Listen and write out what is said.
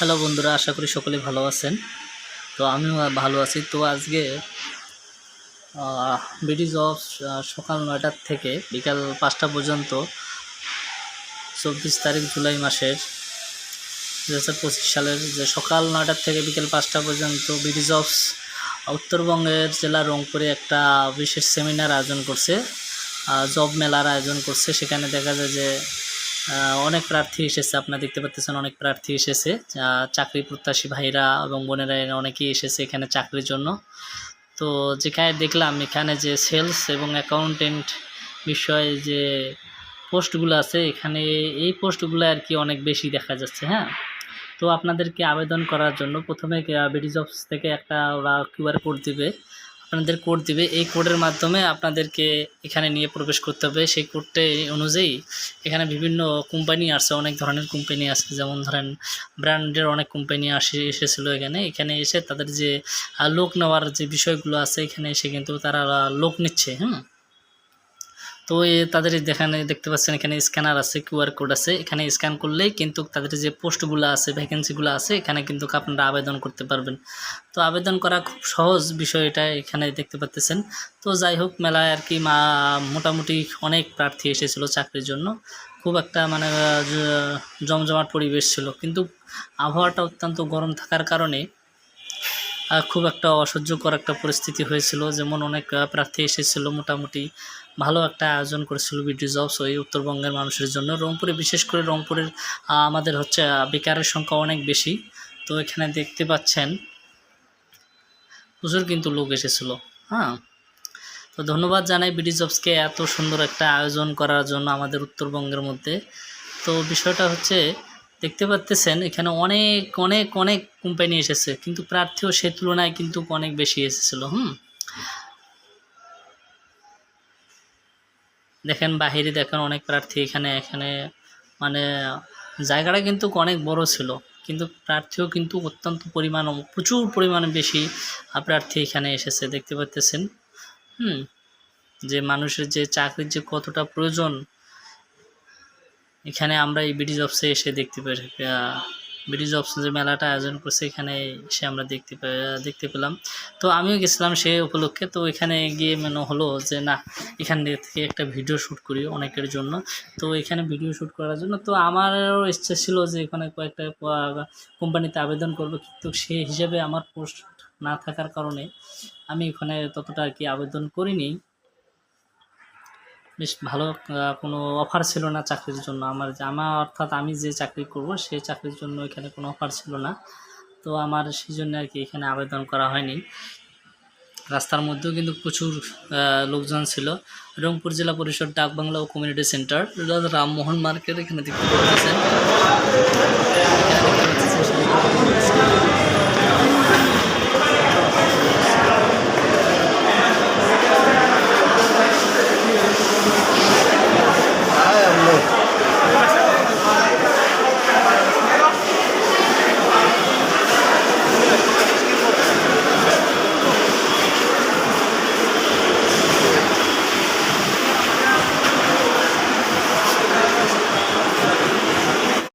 Hello বন্ধুরা, আশা করি সকলে ভালো আছেন। তো আমিও ভালো আছি। তো আজকে বিডি জবস সকাল ৯টা থেকে বিকাল ৫টা পর্যন্ত ২৪ তারিখ জুলাই মাসের ২০২৫ সালের যে সকাল ৯টা থেকে বিকেল ৫টা পর্যন্ত বিডি জবস উত্তরবঙ্গের জেলা রংপুরে একটা বিশেষ সেমিনার আয়োজন করছে, জব মেলার আয়োজন করছে। সেখানে দেখা যায় যে অনেক প্রার্থী এসেছে, আপনারা দেখতে পাচ্ছেন অনেক প্রার্থী এসেছে, চাকরি প্রত্যাশী ভাইরা এবং বোনেরা অনেকেই এসেছে এখানে চাকরির জন্য। তো যেখানে দেখলাম এখানে যে সেলস এবং অ্যাকাউন্টেন্ট বিষয়ে যে পোস্টগুলো আছে, এখানে এই পোস্টগুলো আর কি অনেক বেশি দেখা যাচ্ছে। হ্যাঁ, তো আপনাদেরকে আবেদন করার জন্য প্রথমে বিডি জবস থেকে একটা ওরা কিউআর কোড দিবে, আপনাদের কোড দিবে। এই কোডের মাধ্যমে আপনাদেরকে এখানে নিয়ে প্রবেশ করতে হবে। সেই কোডটা অনুযায়ী এখানে বিভিন্ন কোম্পানি আসছে, অনেক ধরনের কোম্পানি আসছে, যেমন ধরেন ব্র্যান্ডের অনেক কোম্পানি এসেছিলো এখানে এসে তাদের যে লোক নেওয়ার যে বিষয়গুলো আছে, এখানে এসে কিন্তু তারা লোক নিচ্ছে। তো তাদের দেখতে পাচ্ছেন এখানে স্ক্যানার আছে, কিউআর কোড আছে। এখানে স্ক্যান করলেই কিন্তু তাদের যে পোস্টগুলো আছে, ভ্যাকেন্সিগুলো আছে, এখানে কিন্তু আপনারা আবেদন করতে পারবেন। তো আবেদন করা খুব সহজ বিষয়, এটা এখানে দেখতে পাচ্ছেন। তো যাই হোক, মেলায় আর কি মোটামুটি অনেক প্রার্থী এসেছিলো চাকরির জন্য। খুব একটা জমজমাট পরিবেশ ছিল, কিন্তু আবহাওয়াটা অত্যন্ত গরম থাকার কারণে খুব একটা অসহ্যকর একটা পরিস্থিতি হয়েছিল। যেমন অনেক প্রার্থী এসেছিল, মোটামুটি ভালো একটা আয়োজন করেছিল বিডি জবস ওই উত্তরবঙ্গের মানুষের জন্য। রংপুরে, বিশেষ করে রংপুরের আমাদের বেকারের সংখ্যা অনেক বেশি। তো এখানে দেখতে পাচ্ছেন প্রচুর কিন্তু লোক এসেছিল। তো ধন্যবাদ জানাই বিডি জবসকে এত সুন্দর একটা আয়োজন করার জন্য আমাদের উত্তরবঙ্গের মধ্যে। তো বিষয়টা দেখতে পাচ্ছেন এখানে অনেক অনেক অনেক কোম্পানি এসেছে, কিন্তু প্রার্থীও সে তুলনায় কিন্তু অনেক বেশি এসেছিল। দেখেন বাহিরে দেখেন অনেক প্রার্থী এখানে মানে জায়গাটা কিন্তু অনেক বড় ছিল, কিন্তু প্রার্থীও কিন্তু অত্যন্ত প্রচুর পরিমাণে বেশি প্রার্থী এখানে এসেছে। দেখতে পাচ্ছেন যে মানুষের যে চাকরির যে কতটা প্রয়োজন, এখানে আমরা এই বিডি জবসে এসে দেখতে পাই। বিডি জবস যে মেলাটা আয়োজন করছে, এখানে এসে আমরা দেখতে পেলাম। তো আমিও গেছিলাম সে উপলক্ষে। তো এখানে গিয়ে মনে হলো যে না, এখান থেকে একটা ভিডিও শ্যুট করি অনেকের জন্য। তো এখানে ভিডিও শ্যুট করার জন্য তো আমারও ইচ্ছা ছিল যে এখানে কয়েকটা কোম্পানিতে আবেদন করবো, কিন্তু সেই হিসাবে আমার পোস্ট না থাকার কারণে আমি এখানে ততটা আর কি আবেদন করিনি। বেশ ভালো কোনো অফার ছিল না চাকরির জন্য। অর্থাৎ আমি যে চাকরি করব সেই চাকরির জন্য এখানে কোনো অফার ছিল না। তো আমার সেই জন্য আর কি এখানে আবেদন করা হয়নি। রাস্তার মধ্যেও কিন্তু প্রচুর লোকজন ছিল। রংপুর জেলা পরিষদ ডাকবাংলা ও কমিউনিটি সেন্টার, রামমোহন মার্কেট, এখানে দেখতে পাচ্ছেন।